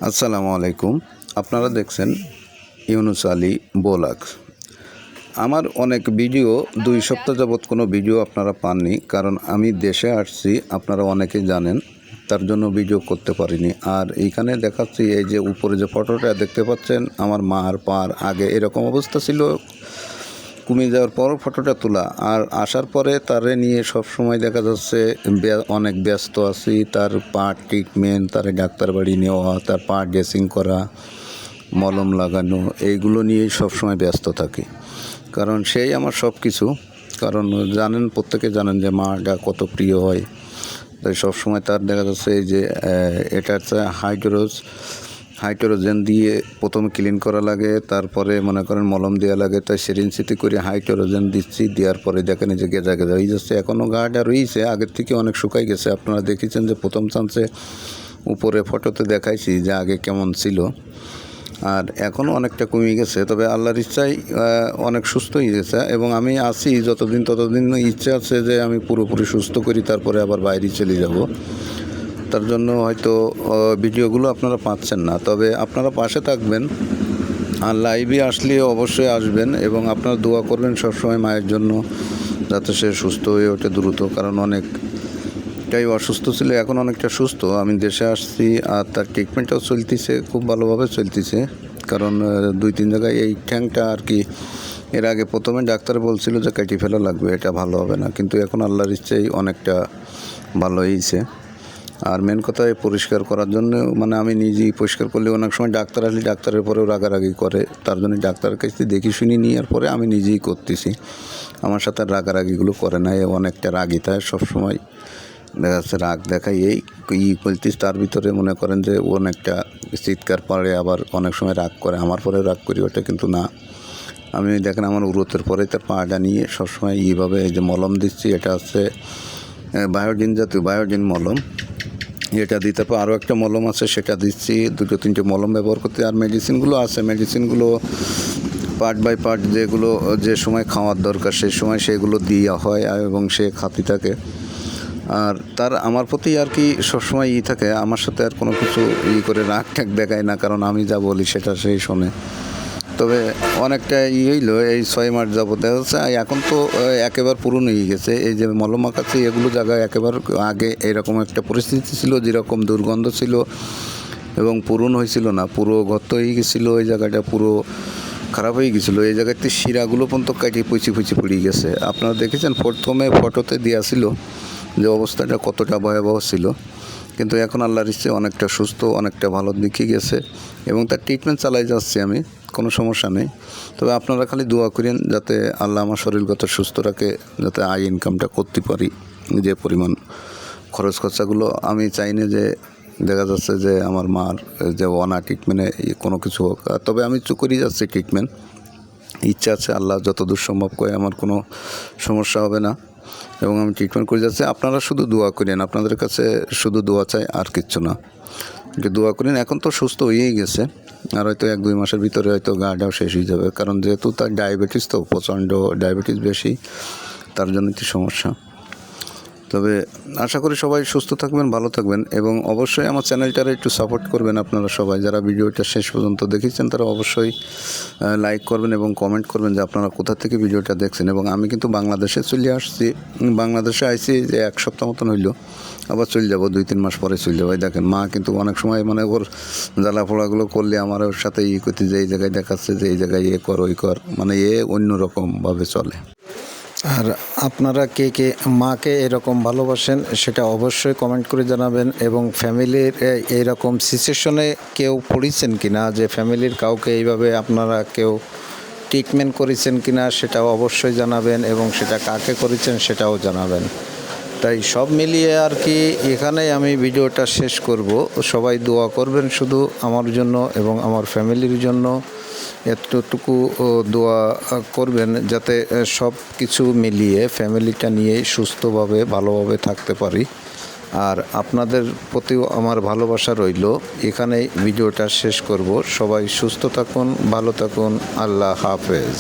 আসসালামু আলাইকুম। আপনারা দেখছেন ইউনুস আলী ব্লগ। আমার অনেক ভিডিও 2 সপ্তাহ যাবৎ কোনো ভিডিও আপনারা পাননি, কারণ আমি দেশে আসছি, আপনারা অনেকেই জানেন, তার জন্য ভিডিও করতে পারিনি। আর এইখানে দেখাচ্ছি, এই যে উপরে যে ফটোটা দেখতে পাচ্ছেন, আমার মার পার আগে এরকম অবস্থা ছিল, কমে যাওয়ার পরও ফটোটা তোলা। আর আসার পরে তারে নিয়ে সব সময় দেখা যাচ্ছে অনেক ব্যস্ত আছি। তার পা ট্রিটমেন্ট, তার ডাক্তার বাড়ি নেওয়া, তার পা ড্রেসিং করা, মলম লাগানো, এইগুলো নিয়েই সবসময় ব্যস্ত থাকি, কারণ সেই আমার সব কিছু। কারণ জানেন, প্রত্যেকে জানেন যে মাটা কত প্রিয় হয়। তাই সবসময় তার দেখা যাচ্ছে এই যে এটা হচ্ছে হাইড্রোজেন দিয়ে প্রথমে ক্লিন করা লাগে, তারপরে মনে করেন মলম দেওয়া লাগে। তাই সিরিঞ্জিতে করে হাইড্রোজেন দিচ্ছি, দেওয়ার পরে দেখেন যে গেজা গেজা হয়ে যাচ্ছে। এখনও গাটা রয়েছে, আগের থেকে অনেক শুকাই গেছে। আপনারা দেখেছেন যে প্রথম চান্সে উপরে ফটোতে দেখাইছি যে আগে কেমন ছিল, আর এখনও অনেকটা কমে গেছে। তবে আল্লাহর ইচ্ছায় অনেক সুস্থ হয়ে গেছে, এবং আমি আছি যতদিন ততদিন ইচ্ছে আছে যে আমি পুরোপুরি সুস্থ করি, তারপরে আবার বাইরে চলে যাব। তার জন্য হয়তো ভিডিওগুলো আপনারা পাচ্ছেন না, তবে আপনারা পাশে থাকবেন। আর লাইভে আসলে অবশ্যই আসবেন, এবং আপনারা দোয়া করবেন সবসময় মায়ের জন্য, যাতে সে সুস্থ হয়ে ওঠে দ্রুত। কারণ অনেকটাই অসুস্থ ছিল, এখন অনেকটা সুস্থ। আমি দেশে আসছি, আর তার ট্রিটমেন্টটাও চলতেছে, খুব ভালোভাবে চলতেছে। কারণ 2-3 জায়গায় এই ঠ্যাংটা আর কি, এর আগে প্রথমে ডাক্তার বলছিল যে কেটে ফেলা লাগবে, এটা ভালো হবে না, কিন্তু এখন আল্লাহর ইচ্ছাই অনেকটা ভালো হয়েছে। আর মেন কথা, পরিষ্কার করার জন্য মানে আমি নিজেই পরিষ্কার করলে অনেক সময় ডাক্তার আসলে ডাক্তারের পরেও রাগারাগি করে, তার জন্য ডাক্তারের কাছে দেখি শুনি নেওয়ার পরে আমি নিজেই করতেছি। আমার সাথে রাগারাগিগুলো করে না, অনেকটা রাগি তাই সবসময় দেখা যাচ্ছে রাগ দেখাই এই বলতিস। তার ভিতরে মনে করেন যে অনেকটা চিৎকার পারে, আবার অনেক সময় রাগ করে, আমার পরে রাগ করি ওটা, কিন্তু না, আমি দেখেন আমার উরতের পরে তার পাটা নিয়ে সবসময় এইভাবে এই যে মলম দিচ্ছি। এটা হচ্ছে বায়োজিন জাতীয় বায়োজিন মলম, এটা দিতে পারে। আরও একটা মলম আছে, সেটা দিচ্ছি। 2-3টে মলম ব্যবহার করতে। আর মেডিসিনগুলো আছে, মেডিসিনগুলো পার্ট বাই পার্ট যেগুলো যে সময় খাওয়ার দরকার সেই সময় সেগুলো দেওয়া হয়, এবং সে খাতি থাকে। আর তার আমার প্রতি আর কি সবসময় থাকে, আমার সাথে আর কোনো কিছু করে রাগ ঠ্যাক দেখায় না, কারণ আমি যা বলি সেটা সেই শোনে। তবে অনেকটা হইলো এই 6 মাস যাবত দেখা যাচ্ছে। এখন তো একেবারে পুরনো হয়ে গেছে। এই যে মলম মাখাচ্ছি, এগুলো জায়গায় একেবারে আগে এরকম একটা পরিস্থিতি ছিল, যেরকম দুর্গন্ধ ছিল এবং পুরনো হয়েছিল না, পুরো গর্ত হয়ে গেছিলো, ওই জায়গাটা পুরো খারাপ হয়ে গেছিলো। এই জায়গাতে শিরাগুলো পর্যন্ত কাটিয়ে পুচি পড়ে গেছে। আপনারা দেখেছেন প্রথমে ফটোতে দেওয়া ছিল যে অবস্থাটা কতটা ভয়াবহ ছিল, কিন্তু এখন আল্লাহর ইচ্ছে অনেকটা সুস্থ, অনেকটা ভালোর দিকে গেছে, এবং তার ট্রিটমেন্ট চালাই যাচ্ছি আমি, কোনো সমস্যা নেই। তবে আপনারা খালি দোয়া করেন যাতে আল্লাহ আমার শরীরগত সুস্থ রাখে, যাতে আয় ইনকামটা করতে পারি। যে পরিমাণ খরচ খরচাগুলো আমি চাই না যে দেখা যাচ্ছে যে আমার মার যে ট্রিটমেন্টে কোনো কিছু হোক। তবে আমি করেই যাচ্ছি ট্রিটমেন্ট, ইচ্ছা আছে আল্লাহ যতদূর সম্ভব করে আমার কোনো সমস্যা হবে না, এবং আমি ট্রিটমেন্ট করে যাচ্ছি। আপনারা শুধু দোয়া করেন, আপনাদের কাছে শুধু দোয়া চাই, আর কিচ্ছু না। দোয়া করেন। এখন তো সুস্থ হয়েই গেছে, আর হয়তো 1-2 মাসের ভিতরে হয়তো গাটাও শেষ হয়ে যাবে, কারণ যেহেতু তার ডায়াবেটিস, তো প্রচণ্ড ডায়াবেটিস বেশি, তার জন্য একটু সমস্যা। তবে আশা করি সবাই সুস্থ থাকবেন, ভালো থাকবেন, এবং অবশ্যই আমার চ্যানেলটারে একটু সাপোর্ট করবেন। আপনারা সবাই যারা ভিডিওটা শেষ পর্যন্ত দেখেছেন তারা অবশ্যই লাইক করবেন এবং কমেন্ট করবেন যে আপনারা কোথা থেকে ভিডিওটা দেখছেন। এবং আমি কিন্তু বাংলাদেশে চলে আসছি, বাংলাদেশে আইছি যে 1 সপ্তাহ মতন হইলো, আবার চলে যাবো 2-3 মাস পরে চলে যাবো। দেখেন মা কিন্তু অনেক সময় মানে ওর জ্বালাফোড়াগুলো করলে আমার ওর সাথে করতে যে এই জায়গায় দেখাচ্ছে যে এই জায়গায় কর ওই কর, মানে অন্যরকমভাবে চলে। আর আপনারা কে কে মাকে এরকম ভালোবাসেন সেটা অবশ্যই কমেন্ট করে জানাবেন, এবং ফ্যামিলির এইরকম সিচুয়েশনে কেউ পড়েছেন কি না, যে ফ্যামিলির কাউকে এইভাবে আপনারা কেউ ট্রিটমেন্ট করেছেন কি না সেটাও অবশ্যই জানাবেন, এবং সেটা কাকে করেছেন সেটাও জানাবেন। তাই সব মিলিয়ে আর কি এখানেই আমি ভিডিওটা শেষ করব। সবাই দোয়া করবেন শুধু আমার জন্য এবং আমার ফ্যামিলির জন্য, এতটুকু দোয়া করবেন যাতে সব কিছু মিলিয়ে ফ্যামিলিটা নিয়েই সুস্থভাবে ভালোভাবে থাকতে পারি। আর আপনাদের প্রতিও আমার ভালোবাসা রইল। এখানেই ভিডিওটা শেষ করব। সবাই সুস্থ থাকুন, ভালো থাকুন, আল্লাহ হাফেজ।